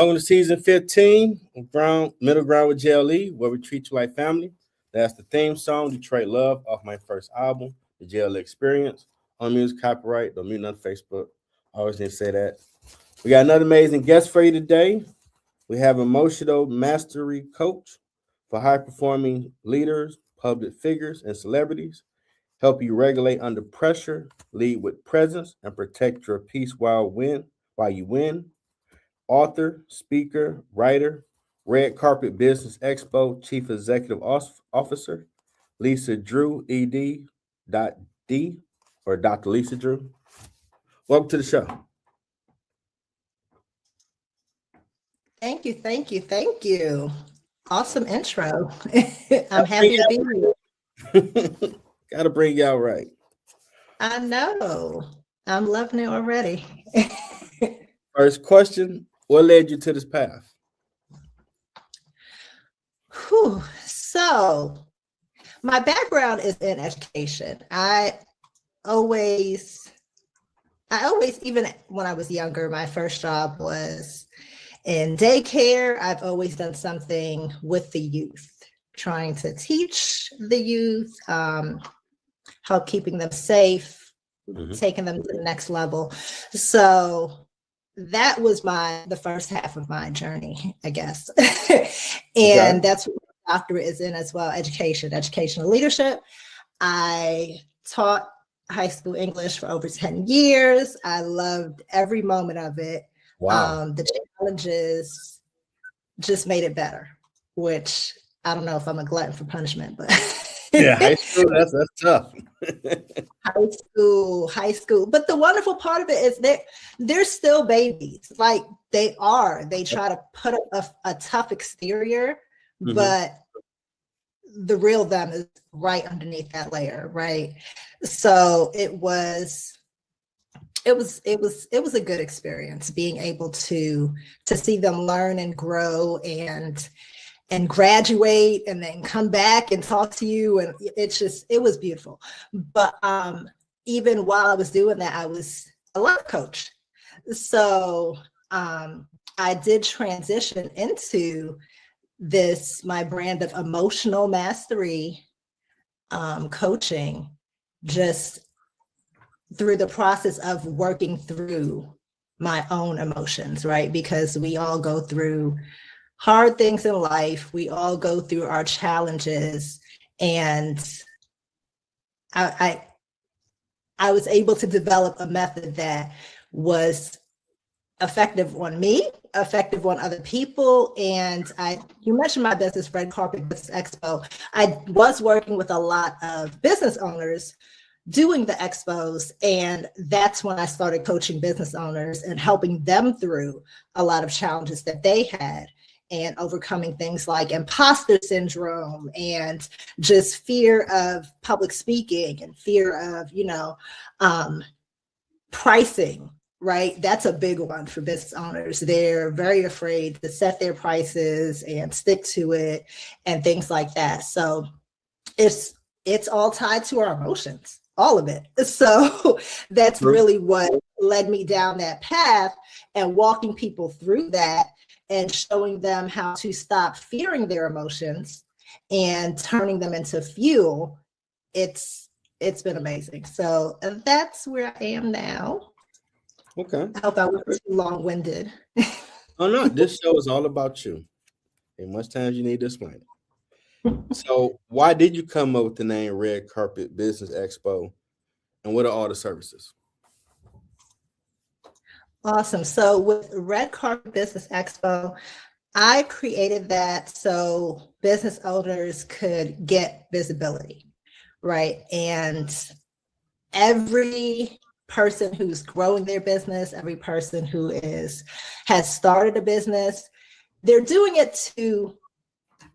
Welcome to season 15 of Middle Ground with JLE, where we treat you like family. That's the theme song, Detroit Love, off my first album, The JLE Experience. On music copyright, don't mute on Facebook. I always need to say that. We got another amazing guest for you today. We have emotional mastery coach for high-performing leaders, public figures, and celebrities. Help you regulate under pressure, lead with presence, and protect your peace while you win. Author, speaker, writer, Red Carpet Business Expo Chief Executive Officer, Lisa Drew, ED. D, or Dr. Lisa Drew. Welcome to the show. Thank you, thank you, thank you. Awesome intro. I'm happy to be here. Got to bring you out right. I know. I'm loving it already. First question, what led you to this path? So, my background is in education. I always, even when I was younger, my first job was in daycare. I've always done something with the youth, trying to teach the youth, help keeping them safe, taking them to the next level. So that was the first half of my journey, I guess. And that's what my doctorate is in as well, educational leadership. I taught high school English for over 10 years. I loved every moment of it. Wow. The challenges just made it better, which I don't know if I'm a glutton for punishment, but yeah, high school, that's tough. high school. But the wonderful part of it is they're still babies. Like they try to put up a tough exterior, but the real them is right underneath that layer, right? So it was a good experience being able to see them learn and grow and graduate and then come back and talk to you. And it was beautiful. But even while I was doing that, I was a life coach. So I did transition into my brand of emotional mastery coaching, just through the process of working through my own emotions, right? Because we all go through hard things in life. We all go through our challenges. And I was able to develop a method that was effective on me, effective on other people. And you mentioned my business, Red Carpet Business Expo. I was working with a lot of business owners doing the expos, and that's when I started coaching business owners and helping them through a lot of challenges that they had and overcoming things like imposter syndrome and just fear of public speaking and fear of, pricing, right? That's a big one for business owners. They're very afraid to set their prices and stick to it and things like that. So it's all tied to our emotions. All of it. So that's really what led me down that path, and walking people through that and showing them how to stop fearing their emotions and turning them into fuel. It's been amazing. So that's where I am now. Okay. I hope I wasn't too long-winded. Oh no, this show is all about you. And much times you need to explain it. So why did you come up with the name Red Carpet Business Expo, and what are all the services? Awesome. So with Red Carpet Business Expo, I created that so business owners could get visibility, right? And every person who's growing their business, every person who has started a business, they're doing it to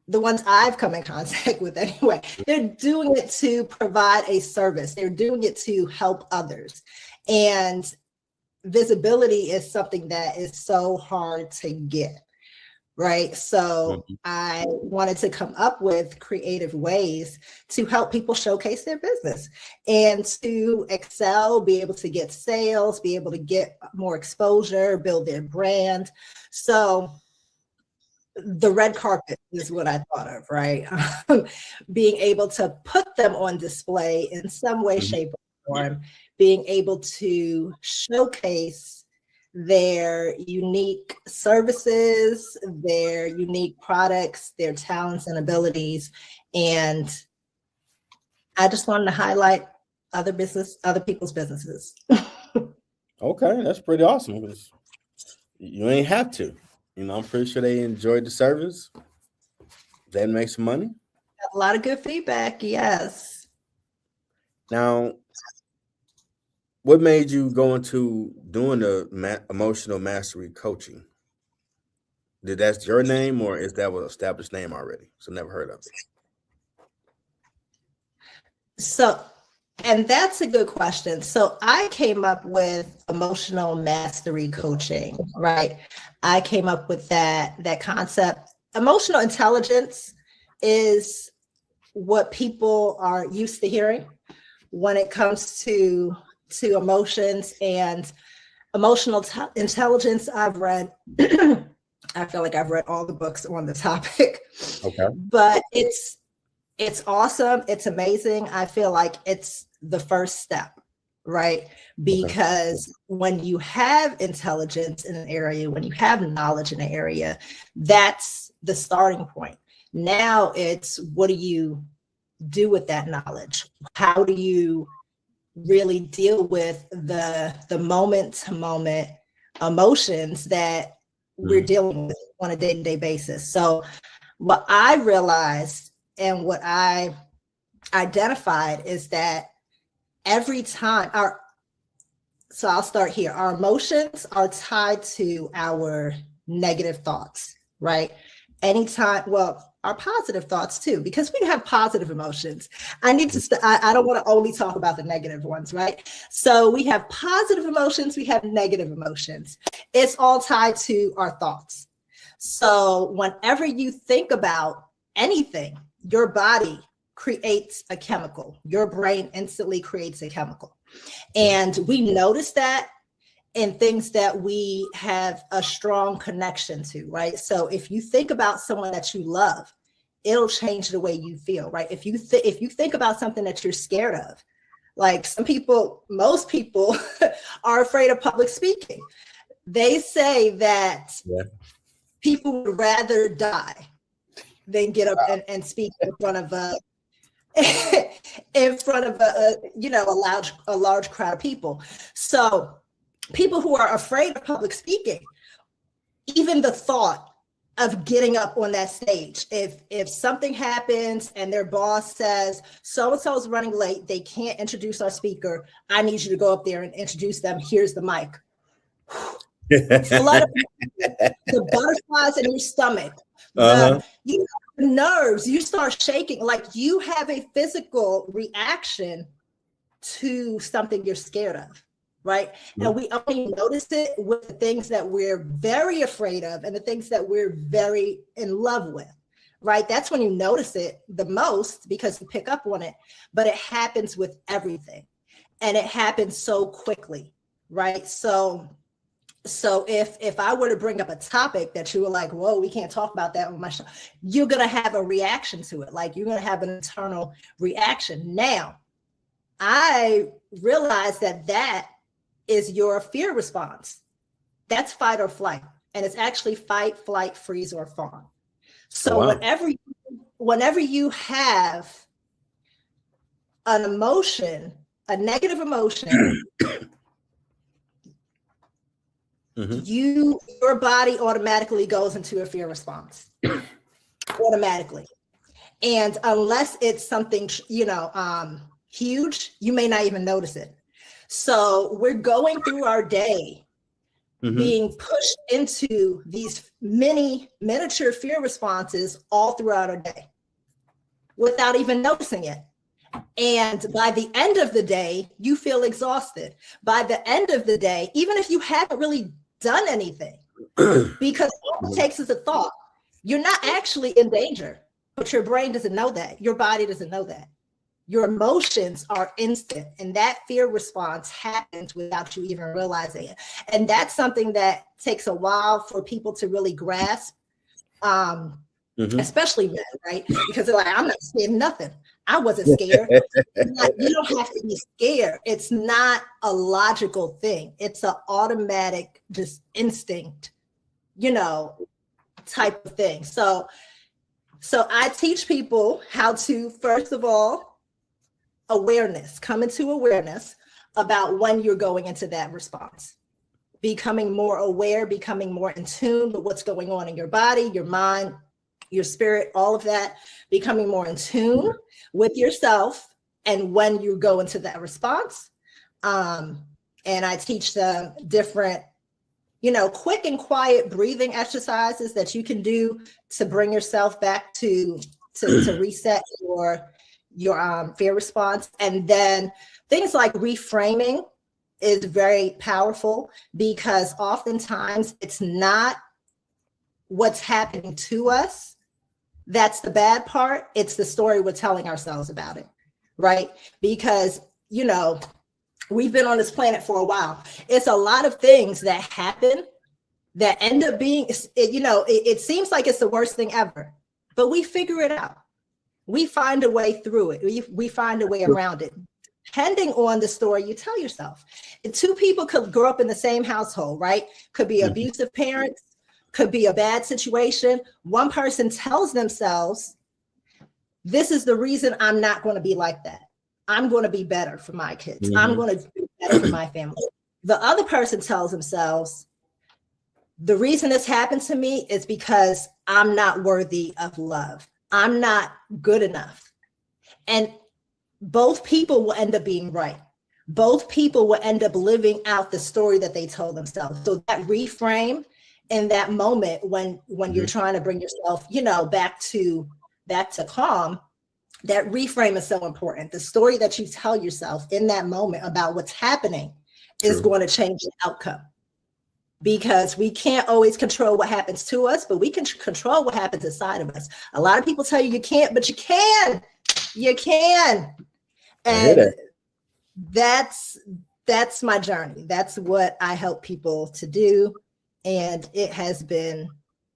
the ones I've come in contact with anyway, they're doing it to provide a service. They're doing it to help others. And visibility is something that is so hard to get. right? So Mhm. I wanted to come up with creative ways to help people showcase their business and to excel, be able to get sales, be able to get more exposure, build their brand. So the red carpet is what I thought of, right? Being able to put them on display in some way, Mhm. shape, or form, being able to showcase their unique services, their unique products, their talents and abilities. And I just wanted to highlight other people's businesses. Okay, that's pretty awesome. 'Cause you ain't have to. I'm pretty sure they enjoyed the service. They make some money. A lot of good feedback, yes. Now, what made you go into doing the emotional mastery coaching? Did that's your name or is that an established name already? So never heard of it. So, and that's a good question. So I came up with emotional mastery coaching, right? I came up with that concept. Emotional intelligence is what people are used to hearing when it comes to emotions and emotional intelligence. I've read I feel like I've read all the books on the topic. Okay. But it's awesome. It's amazing. I feel like it's the first step, right? Because when you have intelligence in an area, when you have knowledge in an area, that's the starting point. Now it's, what do you do with that knowledge? How do you really deal with the moment to moment emotions that we're dealing with on a day-to-day basis? So what I realized and what I identified is that every time so I'll start here. Our emotions are tied to our negative thoughts, right? Anytime, well, our positive thoughts too, because we have positive emotions. I need to, I don't want to only talk about the negative ones, right? So we have positive emotions, we have negative emotions. It's all tied to our thoughts. So whenever you think about anything, your body creates a chemical. Your brain instantly creates a chemical. And we notice that in things that we have a strong connection to, right? So if you think about someone that you love, it'll change the way you feel, right? If you think about something that you're scared of, like most people are afraid of public speaking. They say that people would rather die than get up and speak in front of a large crowd of people. So people who are afraid of public speaking, even the thought of getting up on that stage, if something happens and their boss says so-and-so is running late, they can't introduce our speaker, I need you to go up there and introduce them, here's the mic. Flood the butterflies in your stomach, the nerves, you start shaking, like you have a physical reaction to something you're scared of, right? And we only notice it with the things that we're very afraid of and the things that we're very in love with, right? That's when you notice it the most because you pick up on it, but it happens with everything and it happens so quickly, right? So if I were to bring up a topic that you were like, whoa, we can't talk about that on my show, you're going to have a reaction to it. Like you're going to have an internal reaction. Now, I realize that is your fear response. That's fight or flight. And it's actually fight, flight, freeze, or fawn. So whenever you have an emotion, a negative emotion, your body automatically goes into a fear response. Automatically. And unless it's something, huge, you may not even notice it. So we're going through our day being pushed into these miniature fear responses all throughout our day without even noticing it. And by the end of the day, you feel exhausted. By the end of the day, even if you haven't really done anything, because all it takes is a thought. You're not actually in danger, but your brain doesn't know that. Your body doesn't know that. Your emotions are instant, and that fear response happens without you even realizing it. And that's something that takes a while for people to really grasp, especially men, right? Because they're like, I'm not scared of nothing. I wasn't scared. You don't have to be scared. It's not a logical thing. It's an automatic, just instinct, type of thing. So I teach people how to, first of all, come into awareness about when you're going into that response, becoming more aware, becoming more in tune with what's going on in your body, your mind, your spirit, all of that, becoming more in tune with yourself and when you go into that response. And I teach them different, quick and quiet breathing exercises that you can do to bring yourself back to reset your fear response. And then things like reframing is very powerful, because oftentimes it's not what's happening to us that's the bad part. It's the story we're telling ourselves about it, right? Because, we've been on this planet for a while. It's a lot of things that happen that end up being, it seems like it's the worst thing ever, but we figure it out. We find a way through it. We find a way around it, depending on the story you tell yourself. And two people could grow up in the same household, right? Could be abusive parents, could be a bad situation. One person tells themselves, this is the reason I'm not going to be like that. I'm going to be better for my kids. I'm going to be better for my family. The other person tells themselves, the reason this happened to me is because I'm not worthy of love. I'm not good enough. And both people will end up being right. Both people will end up living out the story that they told themselves. So that reframe in that moment when you're trying to bring yourself, back to calm, that reframe is so important. The story that you tell yourself in that moment about what's happening is going to change the outcome. Because we can't always control what happens to us, but we can control what happens inside of us. A lot of people tell you can't, but you can. You can. And that's my journey. That's what I help people to do. And it has been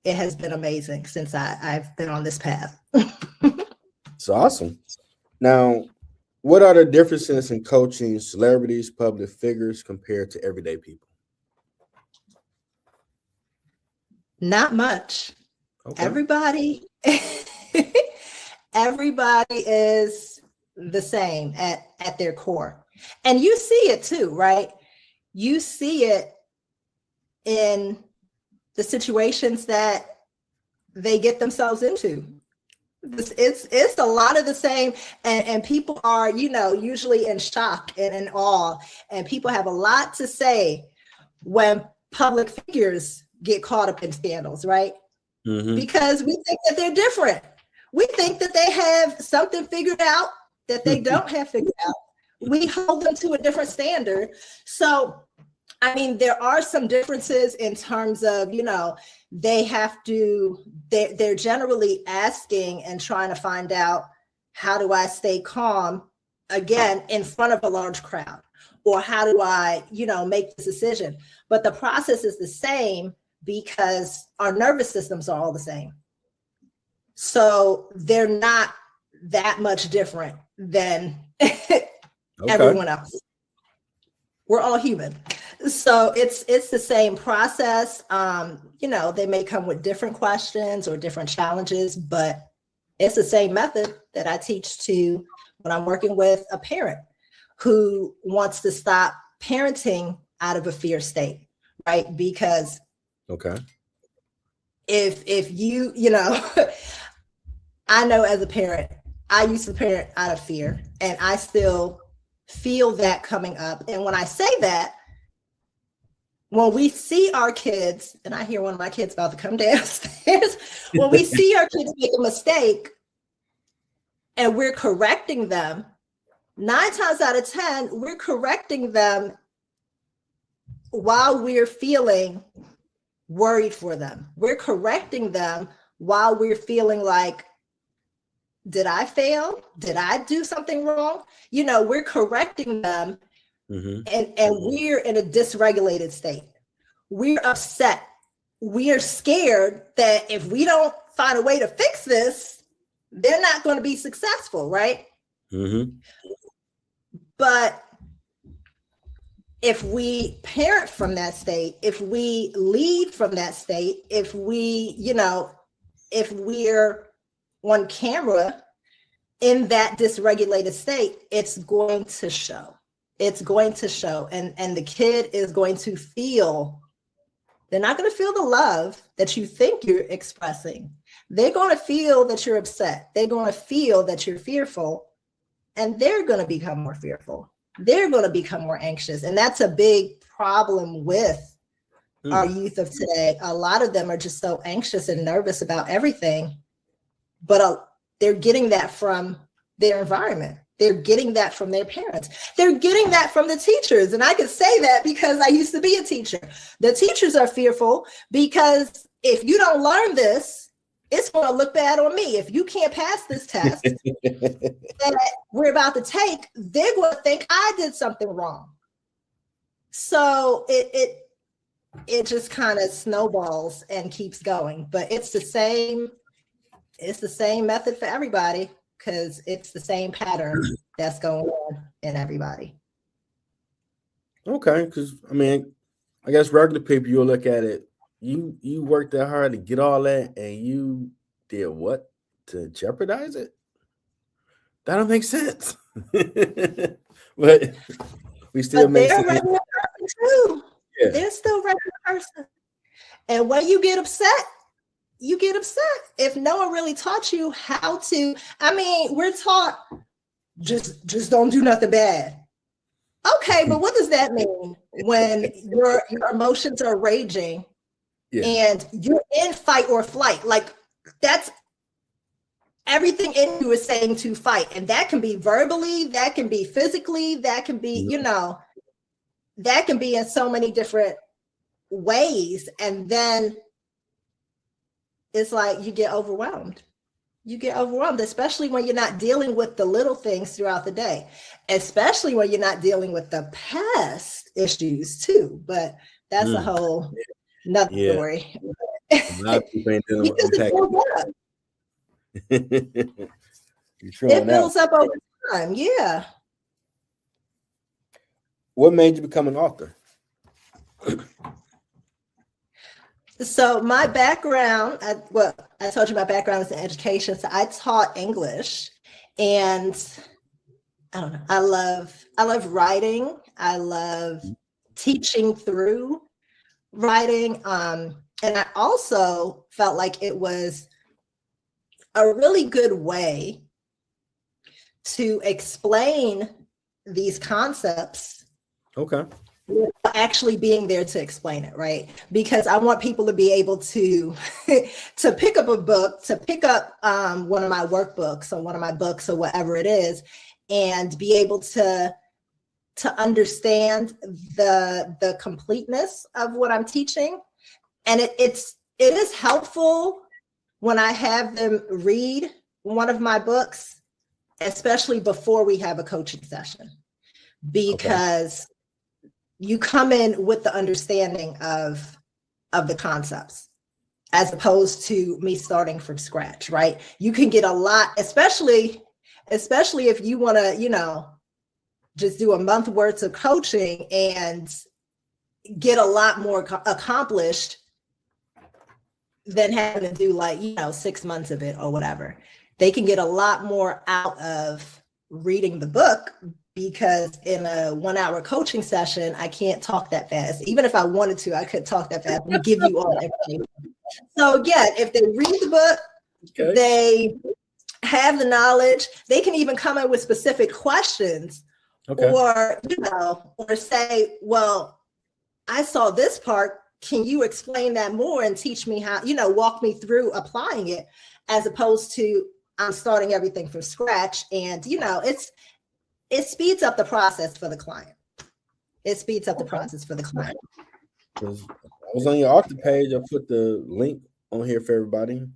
amazing since I've been on this path. It's awesome. Now, what are the differences in coaching celebrities, public figures compared to everyday people? Not much. Okay. Everybody is the same at their core. And you see it too, right? You see it in the situations that they get themselves into. It's a lot of the same, and people are, usually in shock and in awe, and people have a lot to say when public figures get caught up in scandals, right? Because we think that they're different. We think that they have something figured out that they don't have figured out. We hold them to a different standard. So, I mean, there are some differences in terms of, they're generally asking and trying to find out, how do I stay calm, again, in front of a large crowd? Or how do I, make this decision? But the process is the same, because our nervous systems are all the same. So they're not that much different than everyone else. We're all human. So it's the same process. They may come with different questions or different challenges, but it's the same method that I teach to when I'm working with a parent who wants to stop parenting out of a fear state, right? Because if you, I know as a parent, I used to parent out of fear, and I still feel that coming up. And when I say that, when we see our kids, and I hear one of my kids about to come downstairs, when we see our kids make a mistake and we're correcting them, 9 times out of 10, we're correcting them while we're feeling worried for them. We're correcting them while we're feeling like, did I fail? Did I do something wrong? You know, we're correcting them, and we're in a dysregulated state. We're upset. We are scared that if we don't find a way to fix this, they're not going to be successful, right? But if we parent from that state, if we lead from that state, if we, you know, if we're on camera in that dysregulated state, it's going to show. It's going to show. And the kid is going to feel, they're not going to feel the love that you think you're expressing. They're going to feel that you're upset. They're going to feel that you're fearful, and they're going to become more fearful. They're going to become more anxious. And that's a big problem with our youth of today. A lot of them are just so anxious and nervous about everything, but they're getting that from their environment. They're getting that from their parents. They're getting that from the teachers. And I can say that because I used to be a teacher. The teachers are fearful because if you don't learn this, it's going to look bad on me. If you can't pass this test that we're about to take, they're going to think I did something wrong. So it just kind of snowballs and keeps going. But it's the same method for everybody, because it's the same pattern that's going on in everybody. Okay, because I mean, I guess regular people, you'll look at it. You worked that hard to get all that, and you did what to jeopardize it? That don't make sense. But we still make they're sense. a regular person too. Yeah. They're still a regular person. And when you get upset, you get upset. If no one really taught you how to, I mean, we're taught just don't do nothing bad. Okay, but what does that mean when your emotions are raging? Yeah. And you're in fight or flight? Like, that's everything in you is saying to fight. And that can be verbally, that can be physically, that can be, you know, that can be in so many different ways. And then it's like you get overwhelmed. You get overwhelmed, especially when you're not dealing with the little things throughout the day, especially when you're not dealing with the past issues too. But that's a whole another story. A lot of people ain't dealing with it builds up over time. Yeah. What made you become an author? So my background, I told you my background is in education. So I taught English, and I don't know, I love writing. I love teaching through writing. And I also felt like it was a really good way to explain these concepts. Okay. Actually being there to explain it, right? Because I want people to be able to to pick up a book, to pick up one of my workbooks or one of my books or whatever it is, and be able to understand the completeness of what I'm teaching. And it is helpful when I have them read one of my books, especially before we have a coaching session, because you come in with the understanding of the concepts, as opposed to me starting from scratch, right? You can get a lot, especially if you want to, you know, just do a month worth of coaching and get a lot more accomplished than having to do, like, you know, 6 months of it or whatever. They can get a lot more out of reading the book, because in a 1 hour coaching session, I can't talk that fast. Even if I wanted to, I couldn't talk that fast and give you all the information. So again, if they read the book, they have the knowledge, they can even come in with specific questions, or, you know, or say, well, I saw this part. Can you explain that more and teach me how, you know, walk me through applying it, as opposed to I'm starting everything from scratch. And, you know, it speeds up the process for the client. It speeds up the process for the client. I was on your author page. I put the link on here for everybody.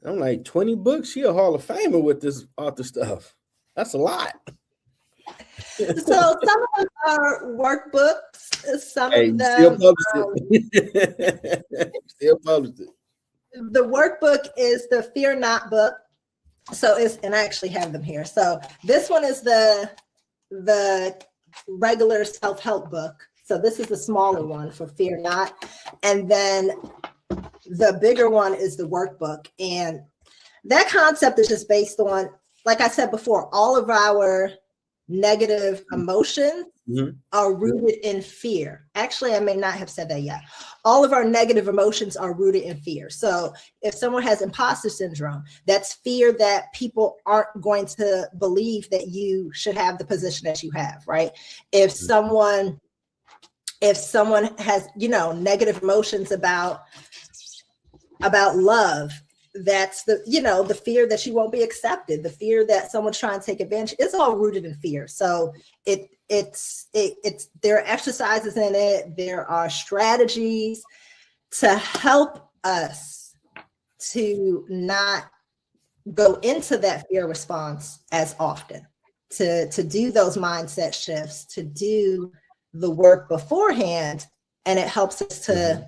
I'm like, 20 books? She a Hall of Famer with this author stuff. That's a lot. So some of them are workbooks. Some Hey, of you still them, published it. Still published it. the workbook is the Fear Not book. So and I actually have them here. So this one is the regular self-help book. So this is the smaller one for Fear Not. And then the bigger one is the workbook. And that concept is just based on, like I said before, all of our negative emotions are rooted in fear. Actually, I may not have said that yet. All of our negative emotions are rooted in fear. So if someone has imposter syndrome, that's fear that people aren't going to believe that you should have the position that you have, right? If someone has, negative emotions about love, that's the fear that you won't be accepted, the fear that someone's trying to take advantage. It's all rooted in fear. So it's there are exercises in it, there are strategies to help us to not go into that fear response as often, to do those mindset shifts, to do the work beforehand, and it helps us to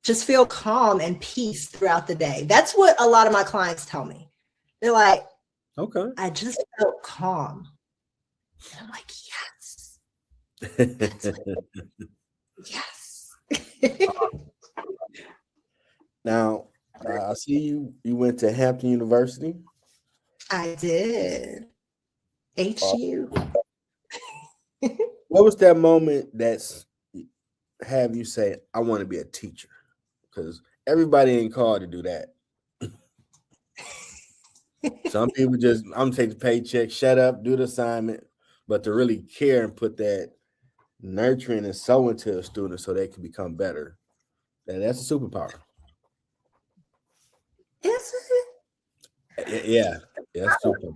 just feel calm and peace throughout the day. That's what a lot of my clients tell me. They're like, okay, I just felt calm. And I'm like, yes. Yes. Now, I see you went to Hampton University. I did. HU. What was that moment that's have you say, I want to be a teacher? Because everybody ain't called to do that. Some people just, I'm taking the paycheck, shut up, do the assignment, but to really care and put that nurturing and so into a student so they can become better, that's a superpower. Is it? Yeah, super.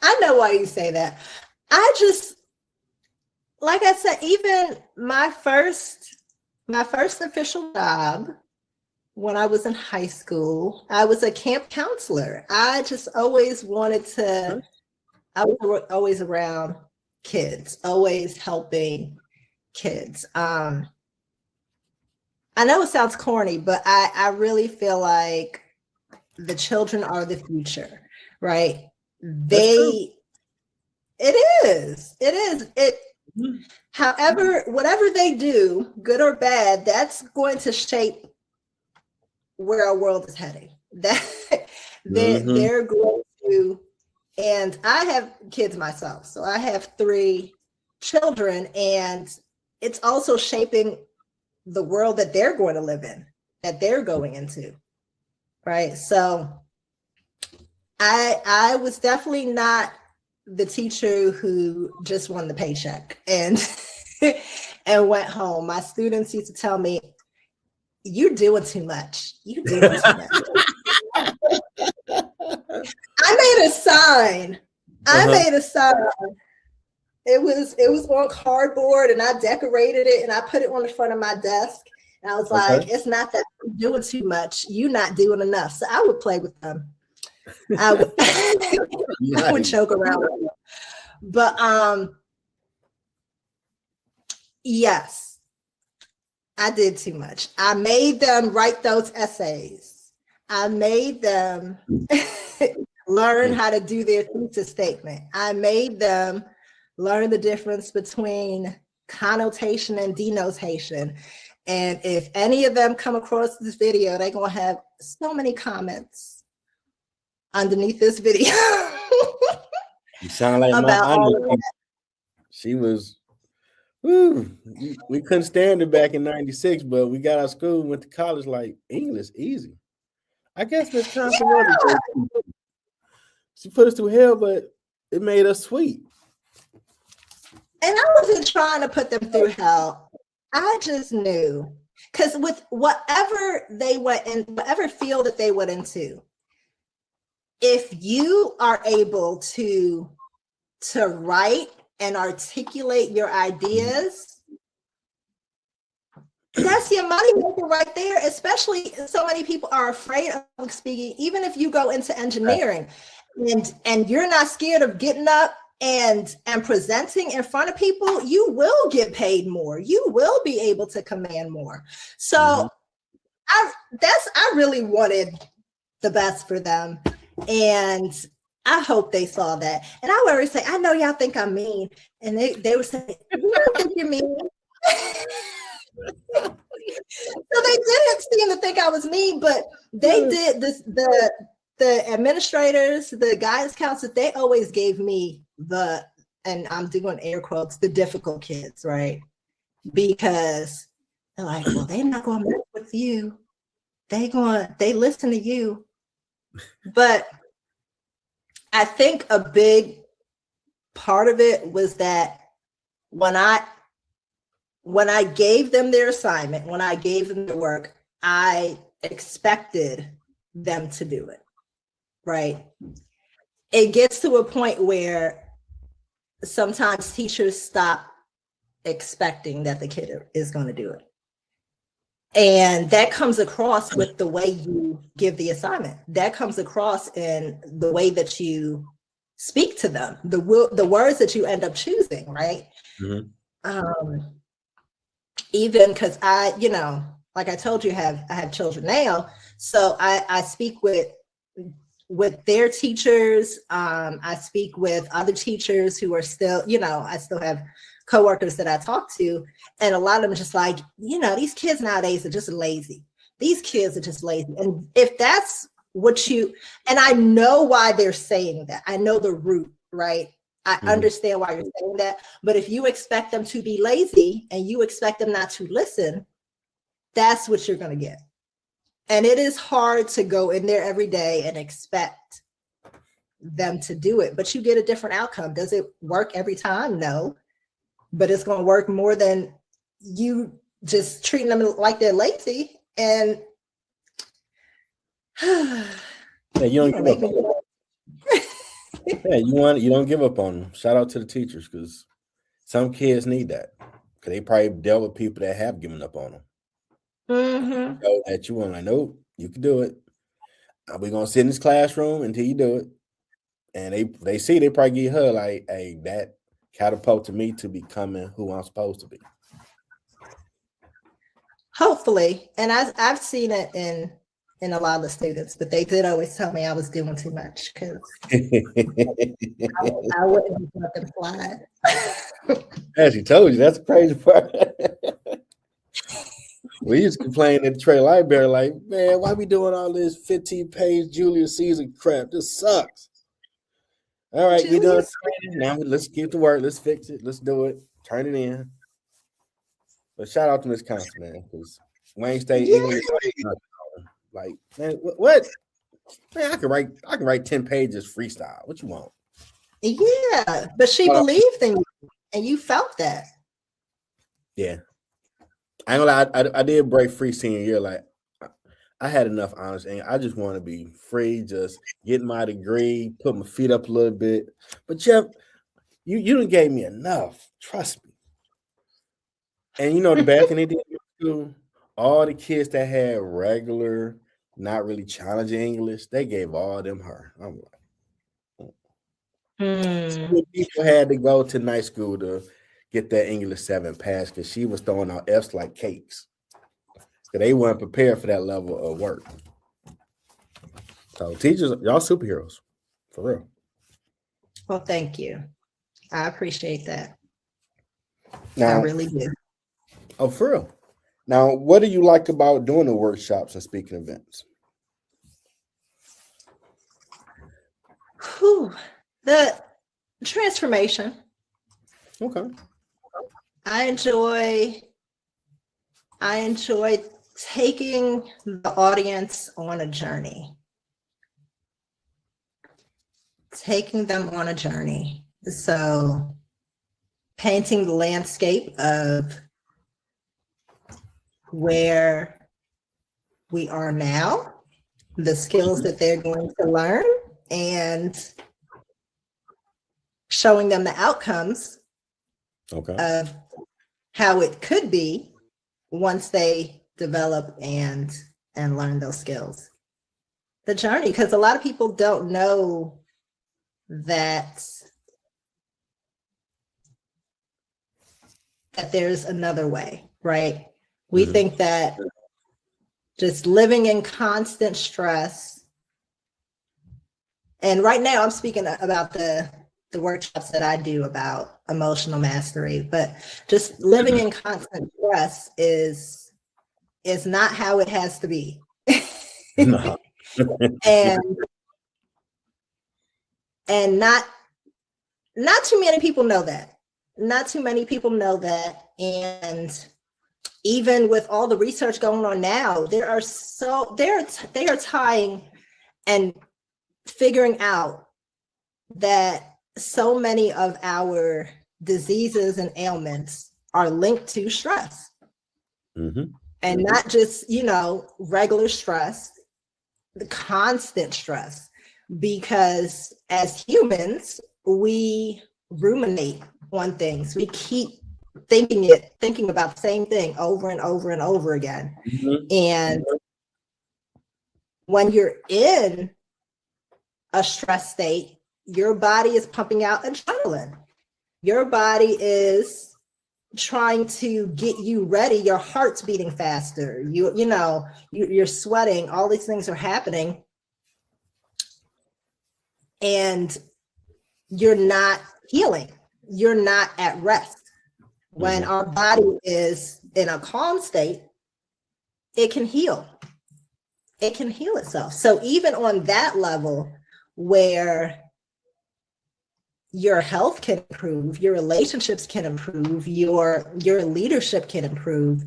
I know why you say that. I just, like I said, even my first official job when I was in high school, I was a camp counselor. I just always wanted to, I was always around kids, always helping kids. I know it sounds corny, but I really feel like the children are the future, right? It is. However, whatever they do, good or bad, that's going to shape where our world is heading. That they're going to, and I have kids myself, so I have 3 children, and it's also shaping the world that they're going to live in, that they're going into, right? So I was definitely not the teacher who just won the paycheck and and went home. My students used to tell me, you're doing too much. You're doing too much. I made a sign. It was on cardboard, and I decorated it, and I put it on the front of my desk. And I was like, it's not that I'm doing too much. You're not doing enough. So I would play with them. I would, I would joke around with them. But yes, I did too much. I made them write those essays. I made them learn how to do their thesis statement. I made them learn the difference between connotation and denotation. And if any of them come across this video, they're going to have so many comments underneath this video. You sound like my she was, we couldn't stand her back in 96, but we got out of school, went to college, like, English, easy. I guess Miss Thompson, she put us through hell, but it made us sweet. And I wasn't trying to put them through hell. I just knew, because with whatever they went in, whatever field that they went into, if you are able to write and articulate your ideas, That's your money maker right there, especially so many people are afraid of speaking, even if you go into engineering and you're not scared of getting up and presenting in front of people, you will get paid more. You will be able to command more. So I really wanted the best for them. And I hope they saw that. And I would always say, I know y'all think I'm mean. And they would say, you don't think you're mean. So they didn't seem to think I was mean, but they did this. The administrators, the guidance counselors, they always gave me and I'm doing air quotes, the difficult kids, right? Because they're like, well, they're not going to mess with you. They listen to you. But I think a big part of it was that when I gave them their assignment, when I gave them the work, I expected them to do it, right? It gets to a point where sometimes teachers stop expecting that the kid is going to do it. And that comes across with the way you give the assignment. That comes across in the way that you speak to them, the words that you end up choosing, right? Even because I, like I told you, I have children now, so I speak with their teachers. I speak with other teachers who are still, I still have coworkers that I talk to, and a lot of them are just like, these kids nowadays are just lazy. These kids are just lazy. And if that's and I know why they're saying that. I know the root, right? I understand why you're saying that. But if you expect them to be lazy and you expect them not to listen, that's what you're going to get. And it is hard to go in there every day and expect them to do it, but you get a different outcome. Does it work every time? No, but it's going to work more than you just treating them like they're lazy. And yeah, you don't give up. Yeah, you don't give up on them. Shout out to the teachers, because some kids need that, because they probably dealt with people that have given up on them. So that you want, like, nope, you can do it. We're gonna sit in this classroom until you do it. And they see, they probably get her like, hey, that catapulted me to becoming who I'm supposed to be. Hopefully. And I've seen it in a lot of the students, but they did always tell me I was doing too much, because I wouldn't let them slide. As she told you, that's the crazy part. We used to complain at the trade library, like, man, why we doing all this 15-page Julius Caesar crap? This sucks. All right, we done training. Now let's get to work. Let's fix it. Let's do it. Turn it in. But shout out to Miss Constant, man, because Wayne State English, like, man, what? Man, I can write 10 pages freestyle. What you want? Yeah, but she believed in you, and you felt that. Yeah. I ain't gonna lie, I did break free senior year. Like, I had enough honors, and I just want to be free, just get my degree, put my feet up a little bit. But Jeff, you done gave me enough. Trust me. And the bad thing they did too, all the kids that had regular, not really challenging English, they gave all them her. I'm like, people had to go to night school to get that English 7 pass, because she was throwing out F's like cakes. Because they weren't prepared for that level of work. So teachers, y'all superheroes, for real. Well, thank you. I appreciate that. Now, I really do. Oh, for real. Now, what do you like about doing the workshops and speaking events? The transformation. Okay. I enjoy taking the audience on a journey. Taking them on a journey. So painting the landscape of where we are now, the skills that they're going to learn, and showing them the outcomes of how it could be once they develop and learn those skills. The journey, because a lot of people don't know that there's another way, right? We think that just living in constant stress, and right now I'm speaking about the workshops that I do about emotional mastery, but just living in constant stress is not how it has to be. No. and not too many people know that. Not too many people know that. And even with all the research going on now, they are tying and figuring out that so many of our diseases and ailments are linked to stress. And not just, regular stress, the constant stress, because as humans, we ruminate on things. We keep thinking about the same thing over and over and over again. And when you're in a stress state, your body is pumping out adrenaline. Your body is trying to get you ready. Your heart's beating faster. You're sweating. All these things are happening, and you're not healing. You're not at rest. When our body is in a calm state, it can heal. It can heal itself. So even on that level, where your health can improve, your relationships can improve, your leadership can improve,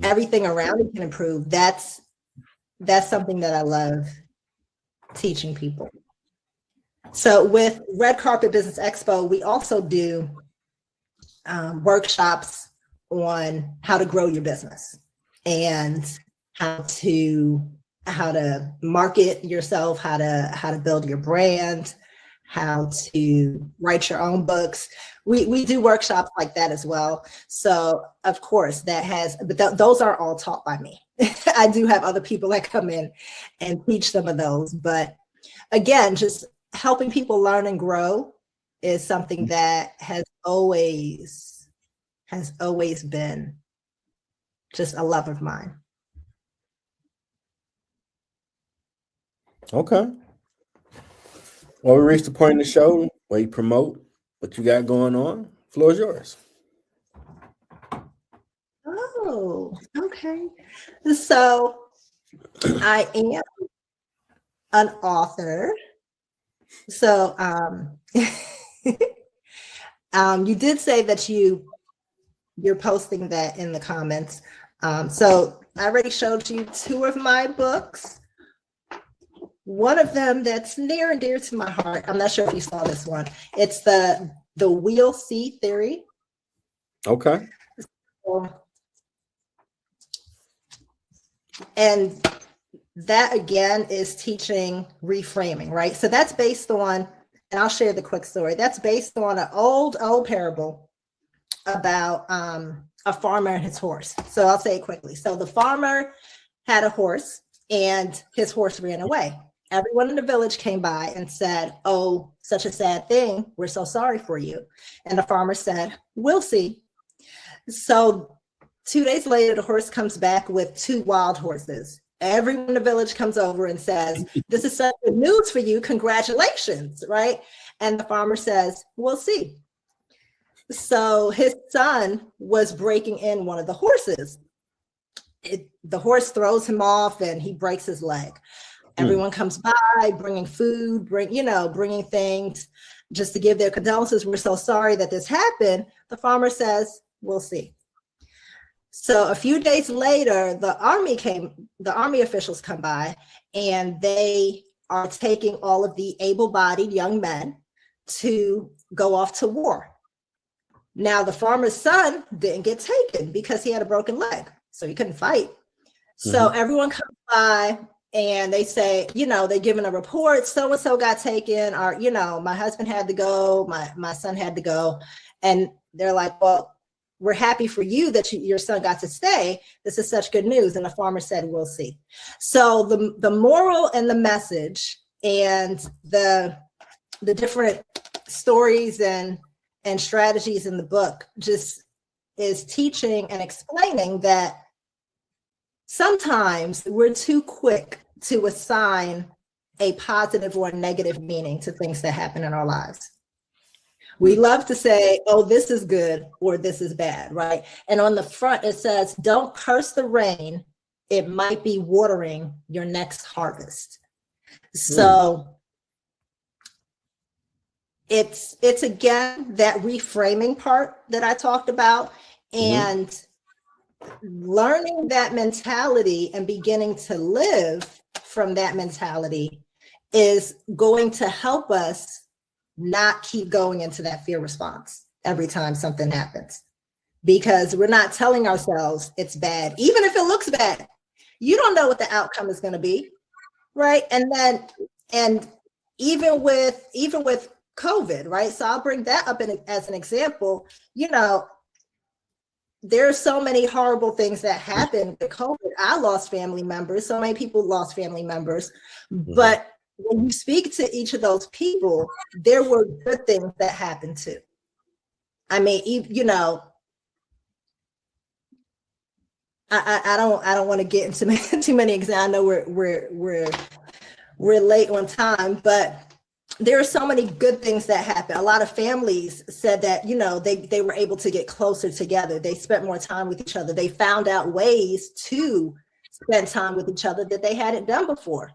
everything around it can improve. That's something that I love teaching people. So with Red Carpet Business Expo, we also do workshops on how to grow your business and how to market yourself, how to build your brand, how to write your own books. We do workshops like that as well. So of course those are all taught by me. I do have other people that come in and teach some of those, but again, just helping people learn and grow is something that has always been just a love of mine. Okay. Well, we reached the point in the show where you promote what you got going on. Floor is yours. Oh, okay. So I am an author. So you did say that you're posting that in the comments. So I already showed you 2 of my books. One of them that's near and dear to my heart, I'm not sure if you saw this one. It's the We'll See theory. Okay. And that again is teaching reframing, right? So that's based on, and I'll share the quick story. That's based on an old parable about a farmer and his horse. So I'll say it quickly. So the farmer had a horse and his horse ran away. Everyone in the village came by and said, "Oh, such a sad thing. We're so sorry for you." And the farmer said, "We'll see." So 2 days later, the horse comes back with 2 wild horses. Everyone in the village comes over and says, "This is such good news for you. Congratulations," right? And the farmer says, "We'll see." So his son was breaking in one of the horses. The horse throws him off and he breaks his leg. Everyone comes by, bringing food, bringing things just to give their condolences. "We're so sorry that this happened." The farmer says, "We'll see." So a few days later, the army officials come by, and they are taking all of the able-bodied young men to go off to war. Now, the farmer's son didn't get taken because he had a broken leg, so he couldn't fight. So everyone comes by and they say, they're giving a report, so-and-so got taken, or, my husband had to go, my son had to go. And they're like, "Well, we're happy for you that your son got to stay. This is such good news. And the farmer said, we'll see. So the moral and the message and the different stories and strategies in the book just is teaching and explaining that sometimes we're too quick to assign a positive or negative meaning to things that happen in our lives. We love to say, oh, this is good or this is bad, right? And on the front, it says, don't curse the rain. It might be watering your next harvest. So it's again, that reframing part that I talked about, and learning that mentality and beginning to live from that mentality is going to help us not keep going into that fear response every time something happens, because we're not telling ourselves it's bad. Even if it looks bad, you don't know what the outcome is going to be, right? And even with COVID, right? So I'll bring that up as an example. You know, there are so many horrible things that happened with COVID. I lost family members. So many people lost family members, but when you speak to each of those people, there were good things that happened too. I mean, you know, I don't want to get into too many examples. I know we're late on time, but there are so many good things that happen. A lot of families said that, you know, they were able to get closer together. They spent more time with each other. They found out ways to spend time with each other that they hadn't done before.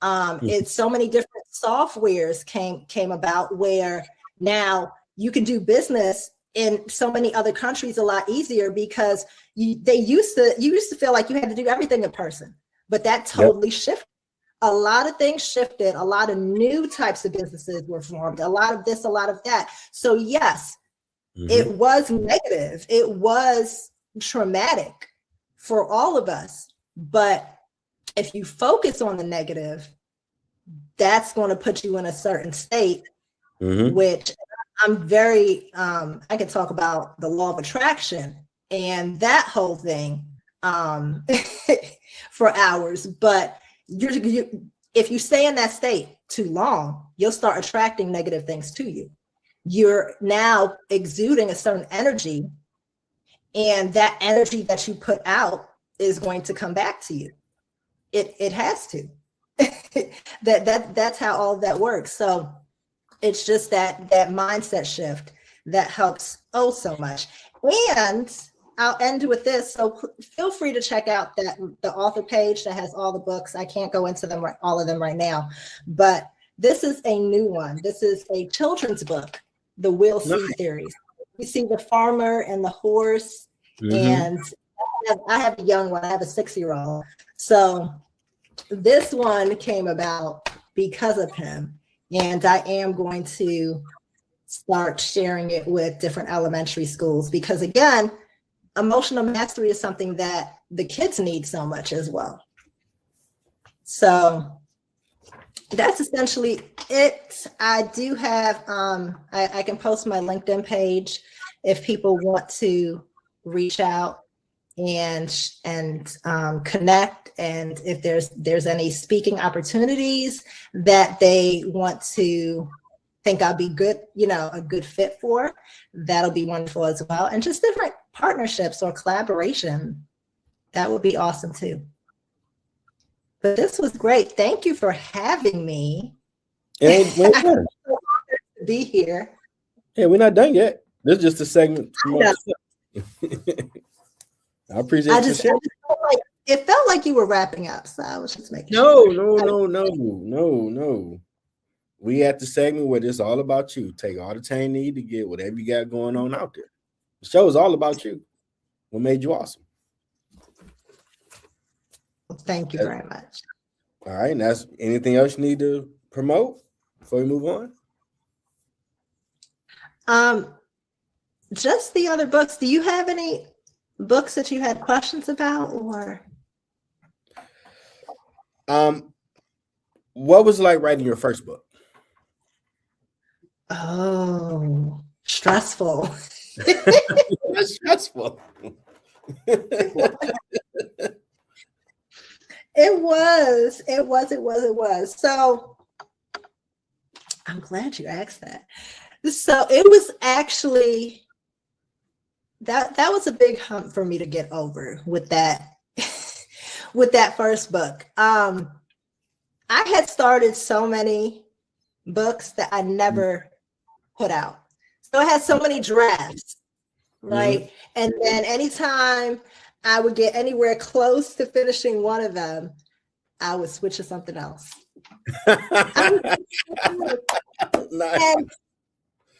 It's so many different softwares came about where now you can do business in so many other countries a lot easier, because you used to feel like you had to do everything in person, but that totally shifted. A lot of things shifted. A lot of new types of businesses were formed. A lot of this, a lot of that. So yes, it was negative. It was traumatic for all of us, but if you focus on the negative, that's going to put you in a certain state, which I'm very, I can talk about the law of attraction and that whole thing for hours. But if you stay in that state too long, you'll start attracting negative things to you. You're now exuding a certain energy, and that energy that you put out is going to come back to you. It has to. That's how all of that works. So it's just that mindset shift that helps so much. And I'll end with this. So feel free to check out the author page that has all the books. I can't go into them all of them right now, but this is a new one. This is a children's book, the Will See series. You see the farmer and the horse, and I have a young one. I have a 6-year-old. So this one came about because of him, and I am going to start sharing it with different elementary schools, because again, emotional mastery is something that the kids need so much as well. So that's essentially it. I do have, I can post my LinkedIn page if people want to reach out and connect, and if there's any speaking opportunities that they want to think I'll be good, you know, a good fit for, that'll be wonderful as well. And just different partnerships or collaboration, that would be awesome too. But this was great. Thank you for having me. And we're done. To be here. Yeah, we're not done yet. This is just a segment. I appreciate it felt like you were wrapping up, so I was just making sure. No. We at the segment where it's all about you. Take all the time you need to get whatever you got going on out there. The show is all about you. What made you awesome? Thank you very much. All right, and that's anything else you need to promote before we move on? Just the other books. Do you have any books that you had questions about, or? What was it like writing your first book? Oh, stressful. That's stressful. It was. So I'm glad you asked that. So it was actually that was a big hump for me to get over with that with that first book. I had started so many books that I never put out. So I had so many drafts, right? And then anytime I would get anywhere close to finishing one of them, I would switch to something else. Nice.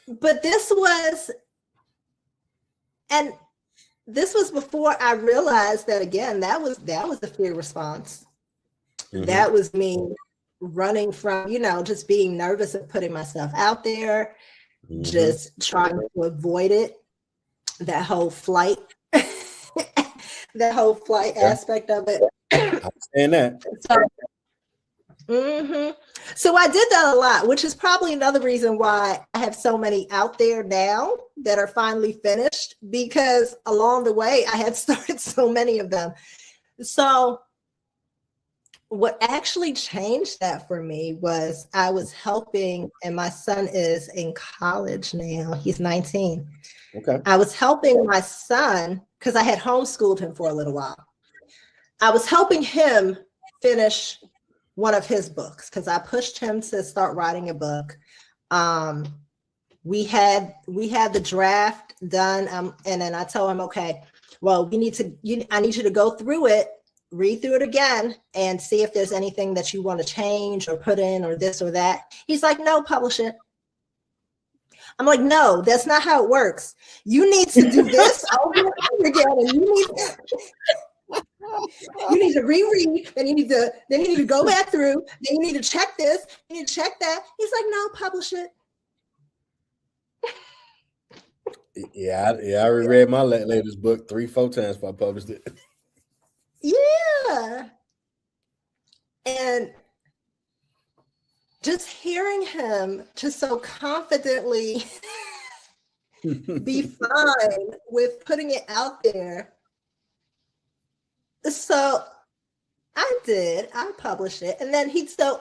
But this was before I realized that, again, that was the fear response. That was me running from, just being nervous of putting myself out there, just trying to avoid it. That whole flight, aspect of it. I'm saying that. So I did that a lot, which is probably another reason why I have so many out there now that are finally finished, because along the way I had started so many of them. So what actually changed that for me was I was helping, and my son is in college now. He's 19. Okay. I was helping my son because I had homeschooled him for a little while. I was helping him finish one of his books because I pushed him to start writing a book. We had the draft done, and then I told him, okay, well, I need you to go through it, read through it again, and see if there's anything that you want to change or put in or this or that. He's like, no, publish it. I'm like, no, that's not how it works. You need to do this over and over again, and you need to reread, then you need to go back through, then you need to check this, you need to check that. He's like, no, publish it. Yeah, I reread my latest book 3-4 times before I published it. Yeah. And just hearing him just so confidently be fine with putting it out there. So I published it. And then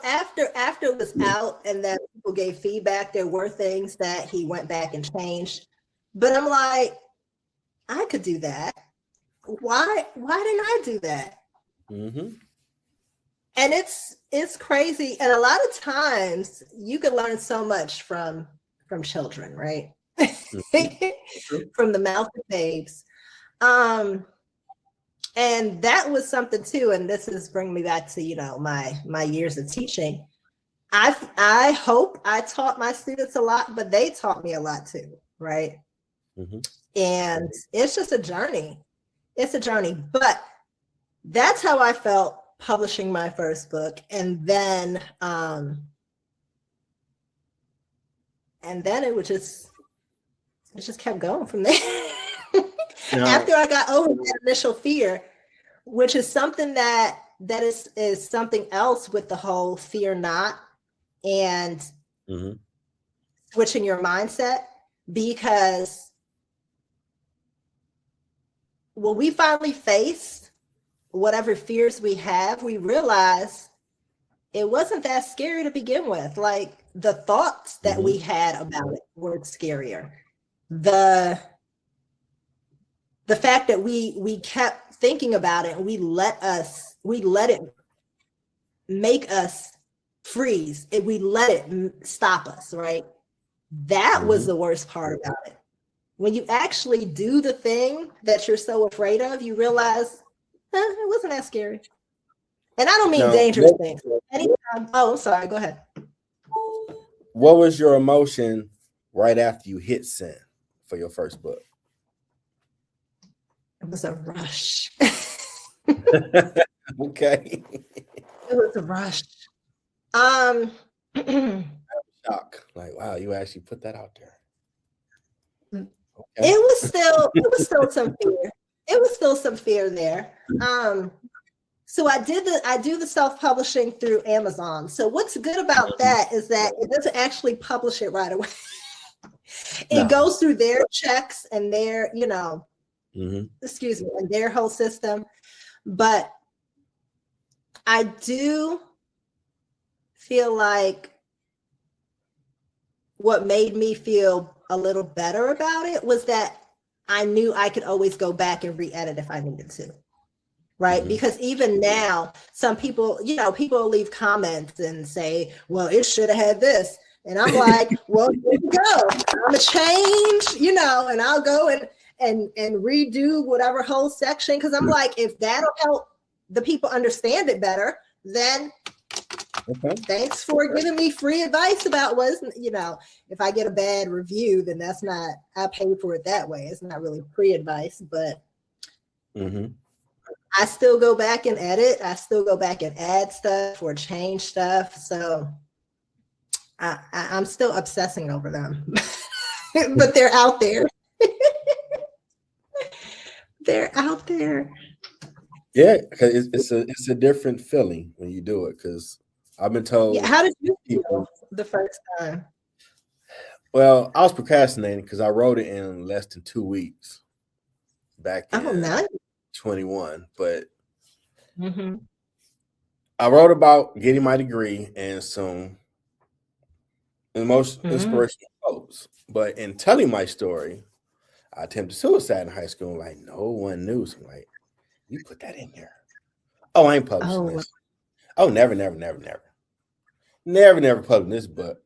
after it was out and then people gave feedback, there were things that he went back and changed. But I'm like, I could do that. Why didn't I do that? And it's crazy. And a lot of times you can learn so much from children, right? From the mouth of babes. And that was something too. And this is bringing me back to, my years of teaching. I hope I taught my students a lot, but they taught me a lot too, right? And it's just a journey. It's a journey. But that's how I felt publishing my first book. And then it just kept going from there. After I got over that initial fear, which is something that is something else with the whole fear not and switching your mindset, because when we finally face whatever fears we have, we realize it wasn't that scary to begin with. Like, the thoughts that we had about it were scarier. The fact that we kept thinking about it and we let it make us freeze. We let it stop us, right? That was the worst part about it. When you actually do the thing that you're so afraid of, you realize it wasn't that scary. And I don't mean dangerous things. I'm sorry, go ahead. What was your emotion right after you hit send for your first book? It was a rush. Okay. It was a rush. Shock. Like, wow, you actually put that out there. Okay. It was still some fear. It was still some fear there. So I do the self-publishing through Amazon. So what's good about that is that it doesn't actually publish it right away. It No. goes through their checks and their, Mm-hmm. excuse me, and their whole system. But I do feel like what made me feel a little better about it was that I knew I could always go back and re-edit if I needed to. Right. Mm-hmm. Because even now, some people, people leave comments and say, well, it should have had this. And I'm like, well, here you go. I'm a change, and I'll go and redo whatever whole section. Cause I'm like, if that'll help the people understand it better, then thanks for giving me free advice about if I get a bad review, then that's not, I paid for it that way. It's not really free advice, but I still go back and edit. I still go back and add stuff or change stuff. So I'm still obsessing over them, but they're out there. They're out there. Yeah, because it's a different feeling when you do it. Because I've been told. Yeah, how did you feel the first time? Well, I was procrastinating because I wrote it in less than 2 weeks back in Nice. 21. But I wrote about getting my degree and some most inspirational quotes. But in telling my story, I attempted suicide in high school. Like, no one knew. So I'm like, you put that in there. Oh, I ain't publishing this. Oh, never publishing this, but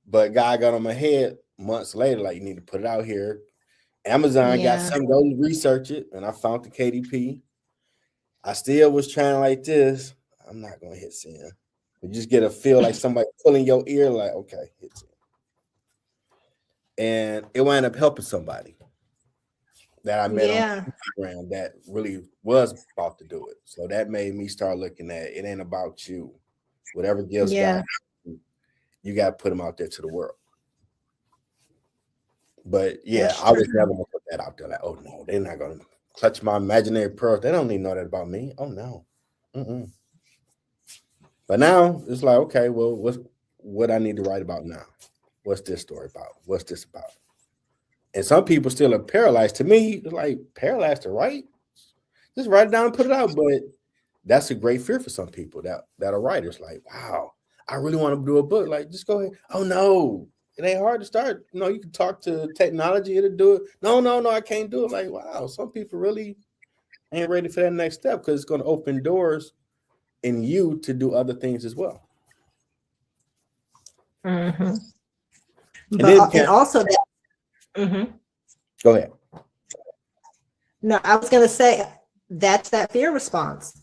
But God got on my head months later, like, you need to put it out here. Amazon got some go research it, and I found the KDP. I still was trying like this. I'm not gonna hit send. You just get a feel like somebody pulling your ear, like, okay, hit send. And it wound up helping somebody that I met on Instagram that really was about to do it. So that made me start looking at it ain't about you. Whatever gifts God, you got to put them out there to the world. But yeah, I was never gonna put that out there. Like, oh no, they're not gonna clutch my imaginary pearls. They don't need to know that about me. Oh no. But now it's like, okay, well, what I need to write about now? What's this story about? What's this about? And some people still are paralyzed. To me, it's like paralyzed to write. Just write it down and put it out. But that's a great fear for some people that are writers. Like, wow, I really want to do a book. Like, just go ahead. Oh no, it ain't hard to start. You can talk to technology, it'll do it. No, I can't do it. Like, wow, some people really ain't ready for that next step because it's going to open doors in you to do other things as well. And also that. Go ahead. No, I was going to say that's that fear response.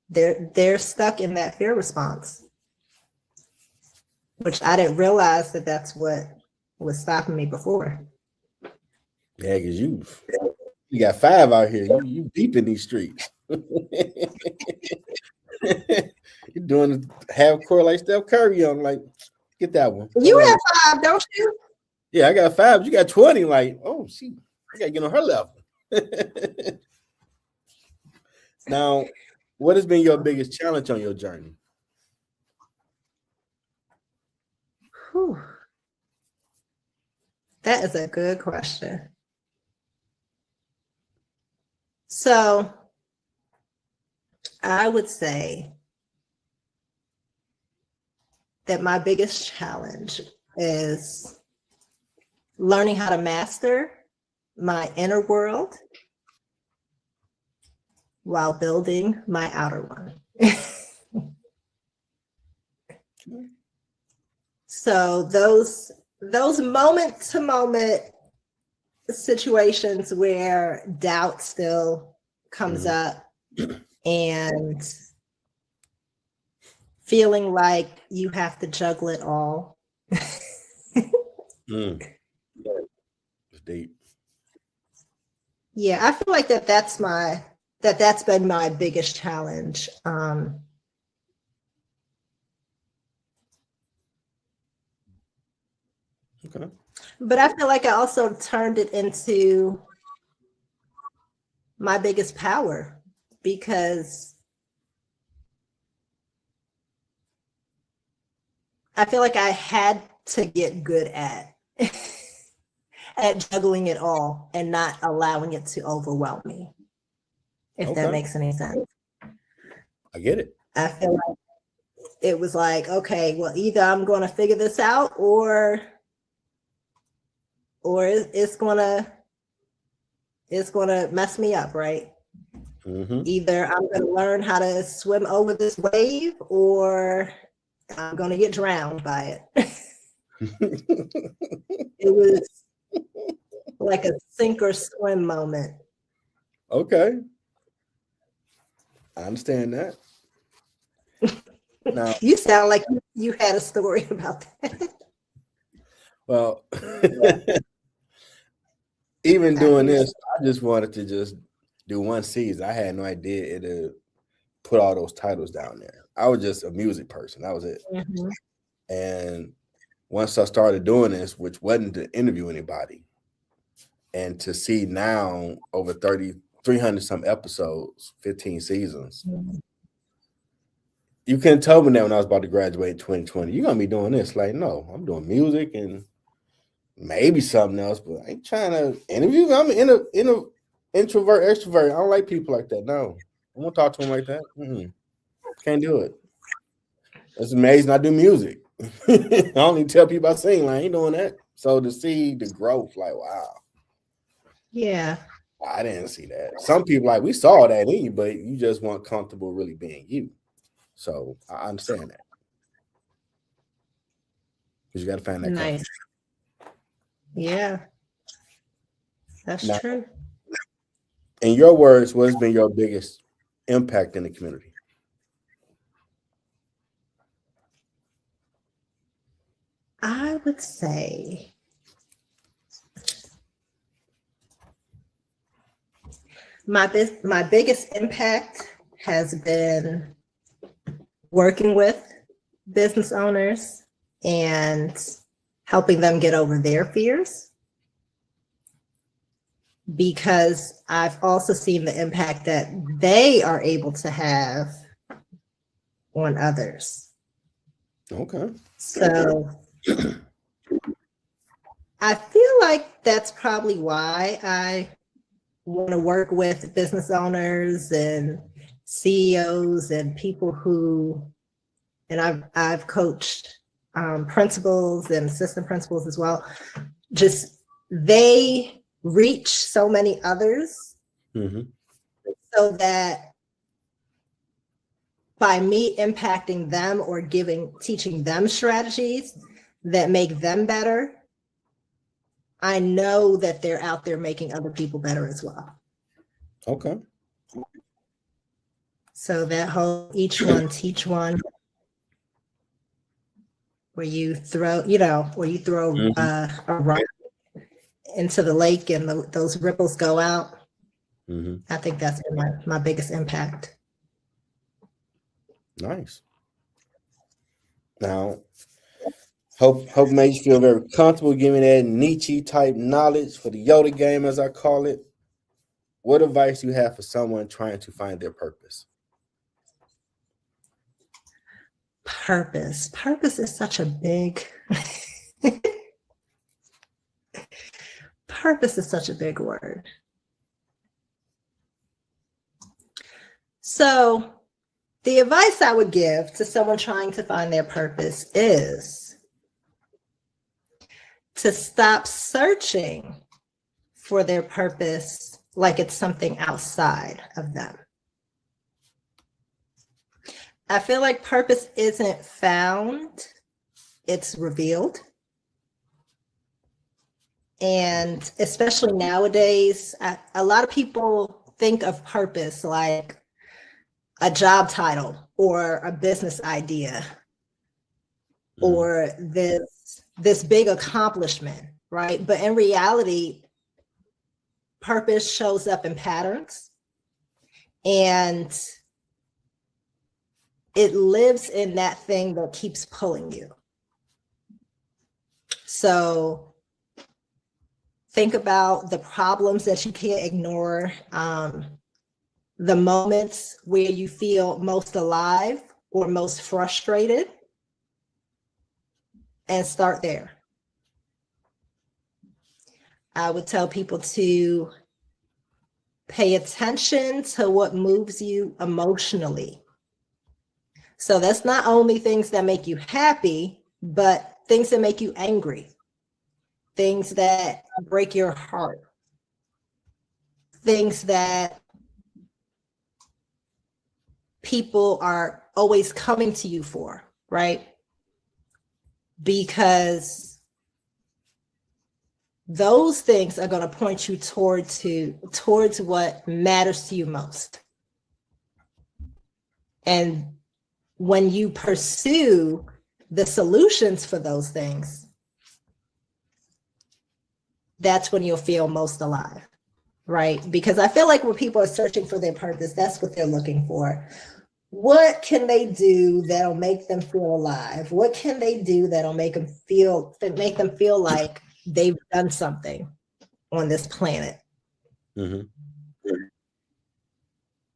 They're stuck in that fear response, which I didn't realize that's what was stopping me before. Yeah, because you got 5 out here. You deep in these streets. You're doing half court like Steph Curry. I'm like, get that one. You have 5, don't you? Yeah, I got 5. You got 20. Like, oh, see, I got to get on her level. Now, what has been your biggest challenge on your journey? Whew. That is a good question. So I would say that my biggest challenge is learning how to master my inner world while building my outer one. So those moment to moment situations where doubt still comes up and feeling like you have to juggle it all. It's deep. Yeah, I feel like that's been my biggest challenge. Okay. But I feel like I also turned it into my biggest power because I feel like I had to get good at at juggling it all and not allowing it to overwhelm me, if that Okay, makes any sense. I get it. I feel like it was like, okay, well, either I'm going to figure this out or it's going to mess me up, right? Mm-hmm. Either I'm going to learn how to swim over this wave or I'm going to get drowned by it. It was like a sink or swim moment. Okay, I understand that. Now, You sound like you had a story about that. well, even I doing hear this, I just wanted to just do one season. I had no idea it'd put all those titles down there. I was just a music person. That was it. Mhm. And once I started doing this, which wasn't to interview anybody, and to see now over 300 some episodes, 15 seasons, you couldn't tell me that when I was about to graduate in 2020. You're going to be doing this. Like, no, I'm doing music and maybe something else, but I ain't trying to interview. I'm an introvert, extrovert. I don't like people like that. No, I won't talk to them like that. Can't do it. It's amazing. I do music. I only tell people I sing. Like, I ain't doing that. So to see the growth, like, wow, Yeah. I didn't see that. Some people like we saw that in you, but you just weren't comfortable really being you. So I understand that because you got to find that comfort. Nice. Yeah. That's Now, true. in your words, what's been your biggest impact in the community? I would say my biggest impact has been working with business owners and helping them get over their fears, because I've also seen the impact that they are able to have on others. Okay. So I feel like that's probably why I want to work with business owners and CEOs and people who, and I've coached principals and assistant principals as well. Just they reach so many others, so that by me impacting them or teaching them strategies that make them better, I know that they're out there making other people better as well. Okay. So that whole each one teach one, where you throw a rock into the lake and those ripples go out. I think that's been my biggest impact. Nice. Now, hope makes you feel very comfortable giving that Nietzsche type knowledge for the Yoda game, as I call it. What advice do you have for someone trying to find their purpose? Purpose. Purpose is such a big purpose is such a big word. So the advice I would give to someone trying to find their purpose is to stop searching for their purpose like it's something outside of them. I feel like purpose isn't found, it's revealed. And especially nowadays, a lot of people think of purpose like a job title or a business idea or this big accomplishment, right? But in reality, purpose shows up in patterns, and it lives in that thing that keeps pulling you. So think about the problems that you can't ignore, the moments where you feel most alive or most frustrated. and start there. I would tell people to pay attention to what moves you emotionally. So that's not only things that make you happy, but things that make you angry, things that break your heart, things that people are always coming to you for, right? Because those things are going to point you towards what matters to you most. And when you pursue the solutions for those things, that's when you'll feel most alive, right? Because I feel like when people are searching for their purpose, that's what they're looking for. What can they do that'll make them feel alive? What can they do that'll make them feel like they've done something on this planet? Mm-hmm.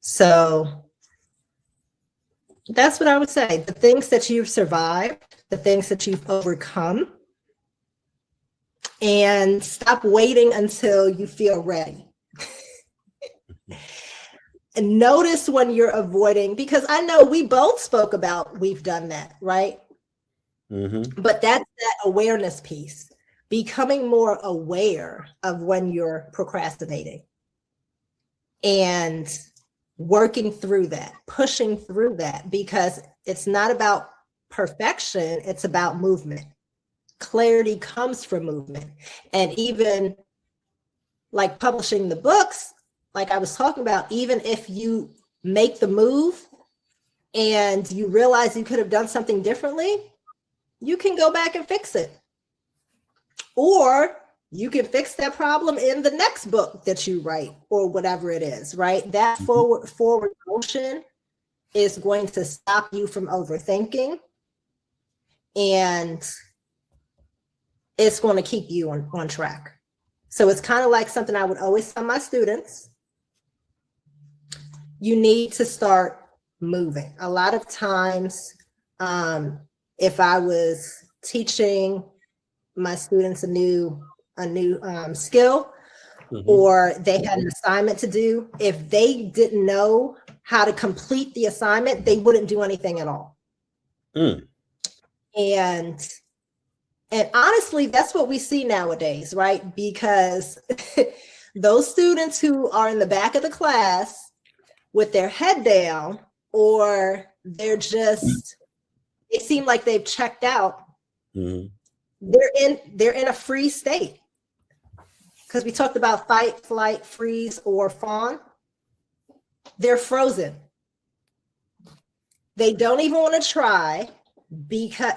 So that's what I would say. The things that you've survived, the things that you've overcome, and stop waiting until you feel ready. And notice when you're avoiding, because I know we both spoke about we've done that, right? Mm-hmm. But that's that awareness piece, becoming more aware of when you're procrastinating and working through that, pushing through that, because it's not about perfection, it's about movement. Clarity comes from movement. And even like publishing the books, like I was talking about, even if you make the move and you realize you could have done something differently, you can go back and fix it. Or you can fix that problem in the next book that you write or whatever it is, right? That forward motion is going to stop you from overthinking, and it's going to keep you on track. So it's kind of like something I would always tell my students. You need to start moving. A lot of times, if I was teaching my students a new skill, or they had an assignment to do, if they didn't know how to complete the assignment, they wouldn't do anything at all. And honestly, that's what we see nowadays, right? Because those students who are in the back of the class with their head down, or they seem like they've checked out, they're in a freeze state. Because we talked about fight, flight, freeze, or fawn. They're frozen. They don't even want to try,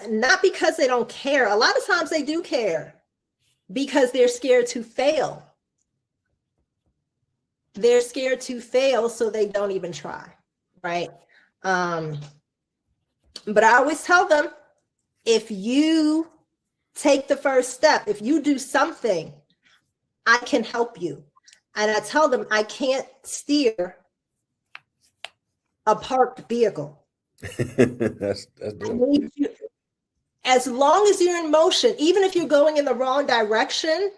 not because they don't care. A lot of times they do care, because they're scared to fail. They're scared to fail, so they don't even try, right? But I always tell them, if you take the first step, if you do something, I can help you. And I tell them, I can't steer a parked vehicle. That's dope. As long as you're in motion, even if you're going in the wrong direction,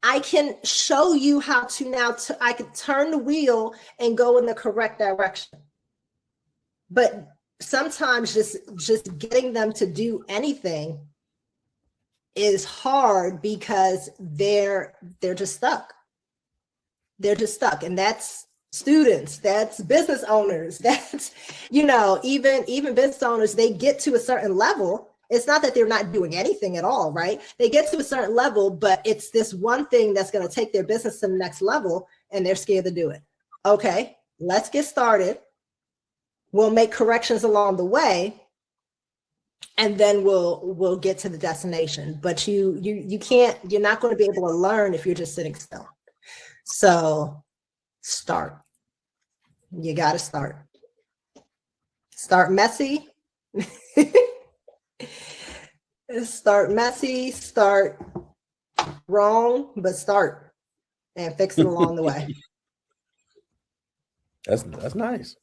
I can show you how to I can turn the wheel and go in the correct direction. But sometimes just getting them to do anything is hard, because they're just stuck. They're just stuck. And that's students, that's business owners, that's, even business owners, they get to a certain level. It's not that they're not doing anything at all, right? They get to a certain level, but it's this one thing that's going to take their business to the next level, and they're scared to do it. Okay, let's get started. We'll make corrections along the way, and then we'll get to the destination. But you're not going to be able to learn if you're just sitting still. So start. You got to start. Start messy. Start messy, start wrong, but start and fix it along the way. That's nice.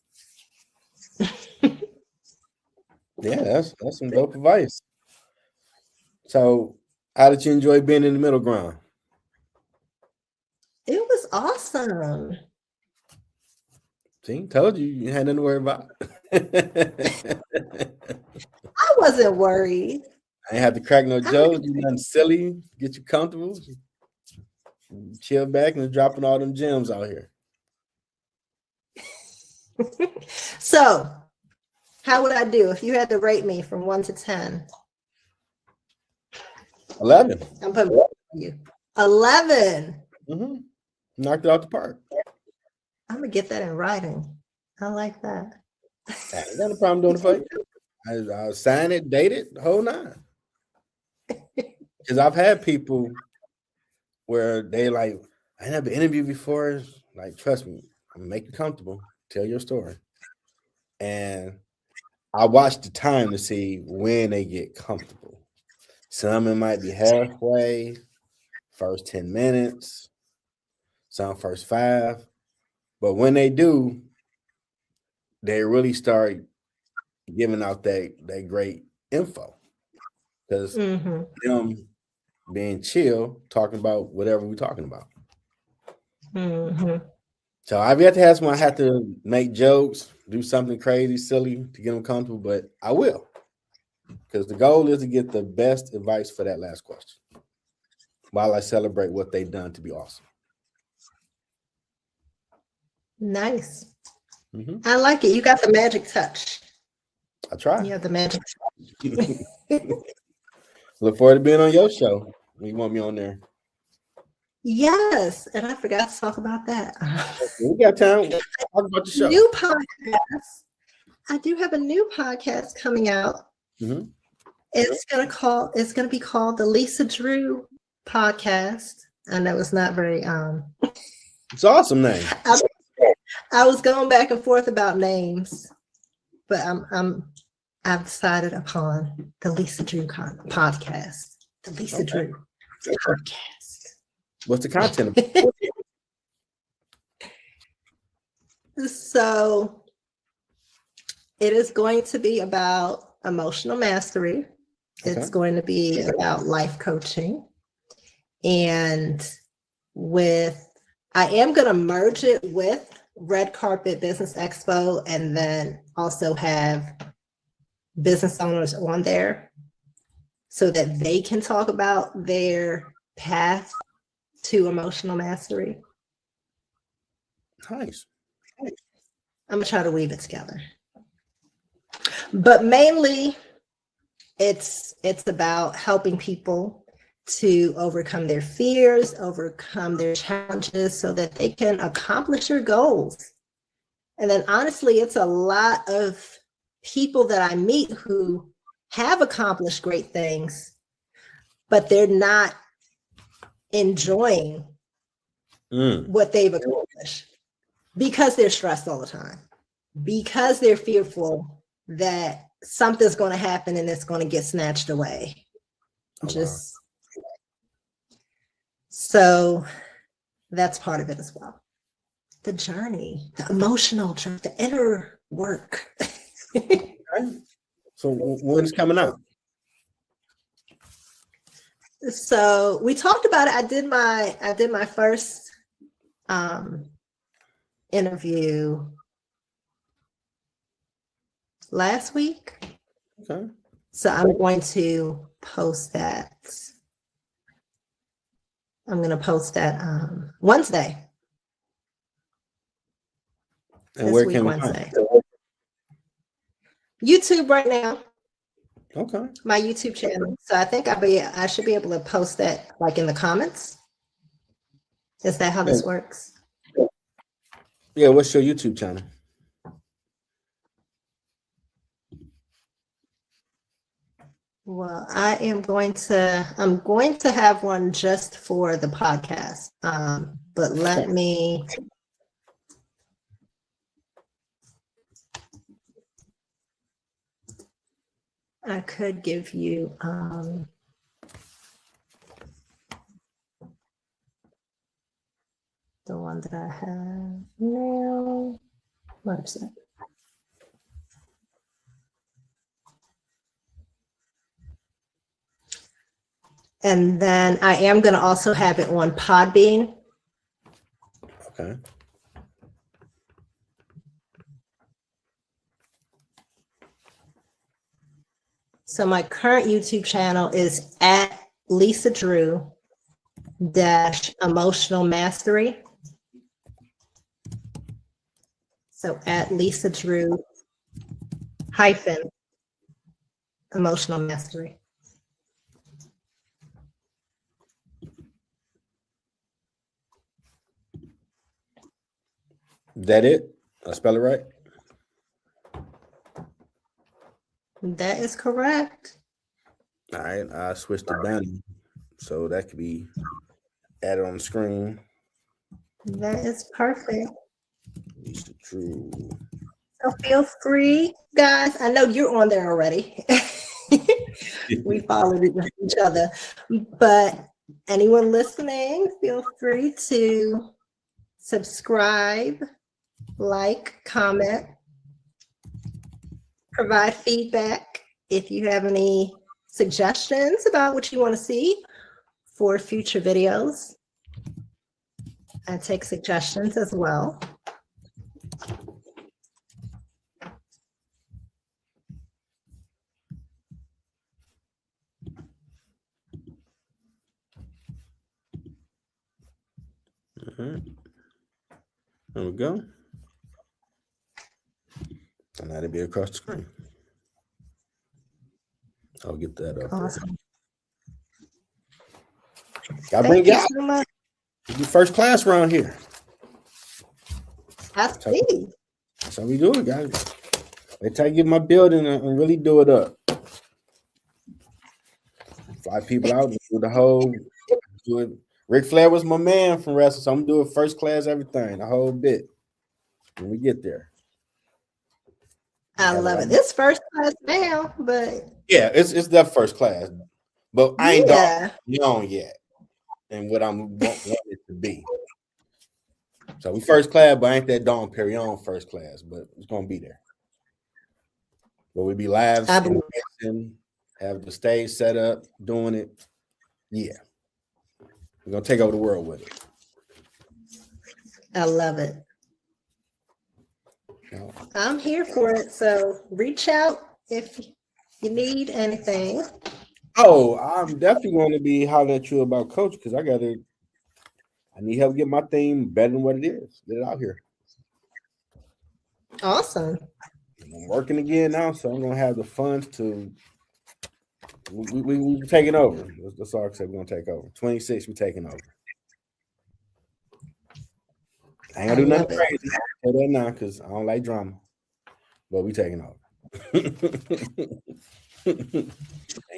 Yeah, that's some dope advice. So, how did you enjoy being in the middle ground? It was awesome. See, told you you had nothing to worry about. I wasn't worried. I ain't had to crack no I jokes, do nothing silly, get you comfortable, chill back and dropping all them gems out here. So, how would I do if you had to rate me from 1 to 10? 11. I'm putting you 11. Mm-hmm. Knocked it out the park. I'm gonna get that in writing. I like that. I ain't got no problem doing it for you. I'll sign it, date it, the whole nine. Because I've had people where they like, I never interviewed before. Like, trust me, I'm gonna make you comfortable. Tell your story. And I watch the time to see when they get comfortable. Some it might be halfway, first 10 minutes, some first 5. But when they do, they really start giving out that great info. Because them being chill, talking about whatever we're talking about. So I've yet to have someone I have to make jokes, do something crazy, silly to get them comfortable, but I will. Because the goal is to get the best advice for that last question while I celebrate what they've done to be awesome. Nice. I like it. You got the magic touch. I try. You have the magic touch. Look forward to being on your show when you want me on there. Yes, and I forgot to talk about that. We got time. Talk about the show. New podcast. I do have a new podcast coming out. It's gonna be called the Lisa Drew Podcast. I know it's not very It's an awesome name. I was going back and forth about names, but I've decided upon the Lisa Drew Podcast. The Lisa Drew Podcast. What's the content? So it is going to be about emotional mastery. It's going to be about life coaching. And I am going to merge it with Red Carpet Business Expo and then also have business owners on there so that they can talk about their path to emotional mastery. Nice. I'm going to try to weave it together. But mainly it's about helping people to overcome their fears, overcome their challenges so that they can accomplish their goals. And then honestly, it's a lot of people that I meet who have accomplished great things, but they're not enjoying what they've accomplished because they're stressed all the time, because they're fearful that something's going to happen and it's going to get snatched away. So that's part of it as well. The journey, the emotional journey, the inner work. So when's coming out? So we talked about it. I did my first interview last week. Okay. So I'm going to post that. I'm going to post that Wednesday. And where can we find it? YouTube right now. Okay. My YouTube channel. So I think I should be able to post that like in the comments. Is that how this works? Yeah, what's your YouTube channel? Well, I'm going to have one just for the podcast. But let me I could give you the one that I have now. What is it? And then I am going to also have it on Podbean. Okay. So my current YouTube channel is at Lisa Drew Emotional Mastery. So at Lisa Drew Emotional Mastery. That it? I spell it right? That is correct. All right, I switched the banner so that could be added on the screen. That is perfect. Lisa Drew. So feel free, guys. I know you're on there already. We followed each other, but anyone listening, feel free to subscribe, like, comment, provide feedback. If you have any suggestions about what you want to see for future videos, I take suggestions as well. All right. There we go. And that'll be across the screen. I'll get that up. Awesome. Gotta bring Thank you you out. so much. You first class around here. I see. That's how we do it, guys. Wait till I get my building and really do it up. Fly people out and do the whole. Do it. Ric Flair was my man from wrestling, so I'm gonna do it first class, everything, the whole bit. When we get there. I love it. This first class now, but yeah, it's that first class. But I ain't young yet, and what I'm want it to be. So we first class, but I ain't that Dawn Perignon first class, but it's gonna be there. But we be live and have the stage set up, doing it. Yeah. We're gonna take over the world with it. I love it. I'm here for it. So reach out if you need anything. Oh, I'm definitely going to be hollering at you about coach because I need help get my theme better than what it is. Get it out here. Awesome. I'm working again now, so I'm gonna have the funds to. We taking over. That's all I said. We're gonna take over. 26, we taking over. I ain't gonna do nothing crazy. I'll tell that now because I don't like drama. But we taking over. Ain't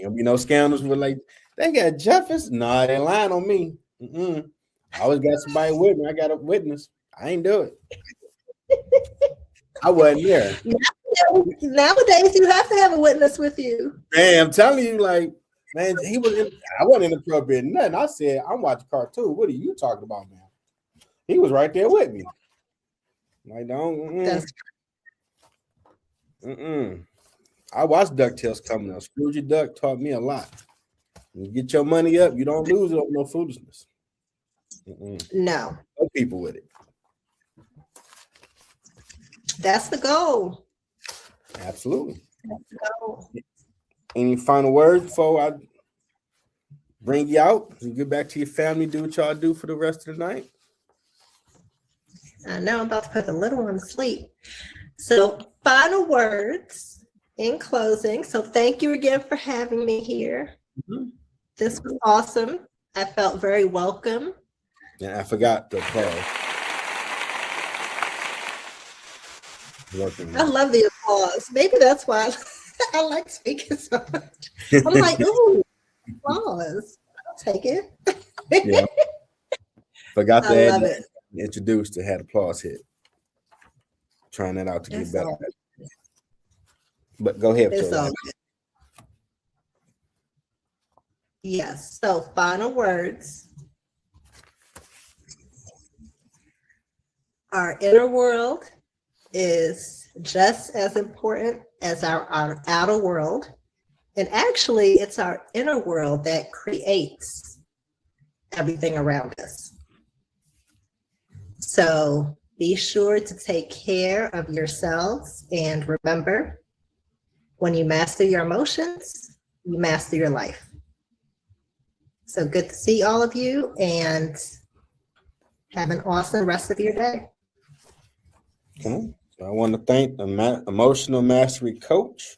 gonna be no scandals with like they got Jefferson. Nah, they lying on me. I always got somebody with me. I got a witness. I ain't do it. I wasn't there. Nowadays, you have to have a witness with you. Man, I'm telling you, like, man, I wasn't inappropriate in nothing. I said, I'm watching cartoon. What are you talking about, man? He was right there with me. Like, don't. I watched DuckTales coming up. Scrooge Duck taught me a lot. You get your money up, you don't lose it on no foolishness. No. No people with it. That's the goal. Absolutely. That's the goal. Any final words before I bring you out? You get back to your family, do what y'all do for the rest of the night. I know I'm about to put the little one to sleep. So, final words in closing. So, thank you again for having me here. This was awesome. I felt very welcome. And I forgot the applause. I love the applause. Maybe that's why I like speaking so much. I'm like, ooh, applause. I'll take it. Yeah. Forgot to I love it. Introduced to had applause hit. Trying that out to get better. But go ahead. Yes. So final words. Our inner world is just as important as our outer world. And actually, it's our inner world that creates everything around us. So be sure to take care of yourselves. And remember, when you master your emotions, you master your life. So good to see all of you, and have an awesome rest of your day. Okay. So I want to thank the emotional mastery coach,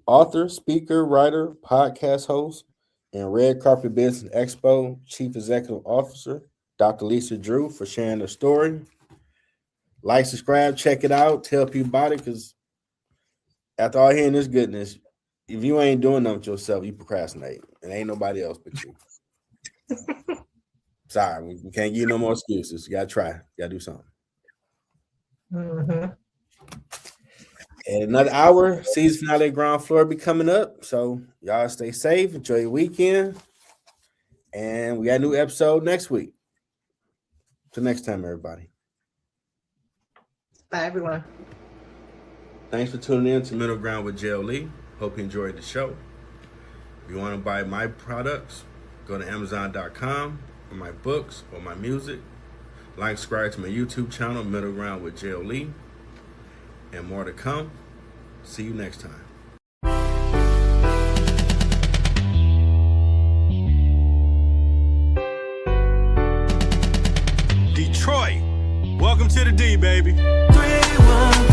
author, speaker, writer, podcast host, and Red Carpet Business Expo Chief Executive Officer, Dr. Lisa Drew, for sharing her story. Like, subscribe, check it out, tell people about it, because after all hearing this goodness, if you ain't doing nothing with yourself, you procrastinate. And ain't nobody else but you. Sorry, we can't give you no more excuses. You gotta try. You gotta do something. Mm-hmm. And another hour, season finale ground floor be coming up. So y'all stay safe, enjoy your weekend. And we got a new episode next week. Till next time, everybody. Bye, everyone. Thanks for tuning in to Middle Ground with JLE. Hope you enjoyed the show. If you want to buy my products, go to Amazon.com for my books or my music. Like, subscribe to my YouTube channel, Middle Ground with JLE. And more to come. See you next time. Detroit, welcome to the D, baby. 3-1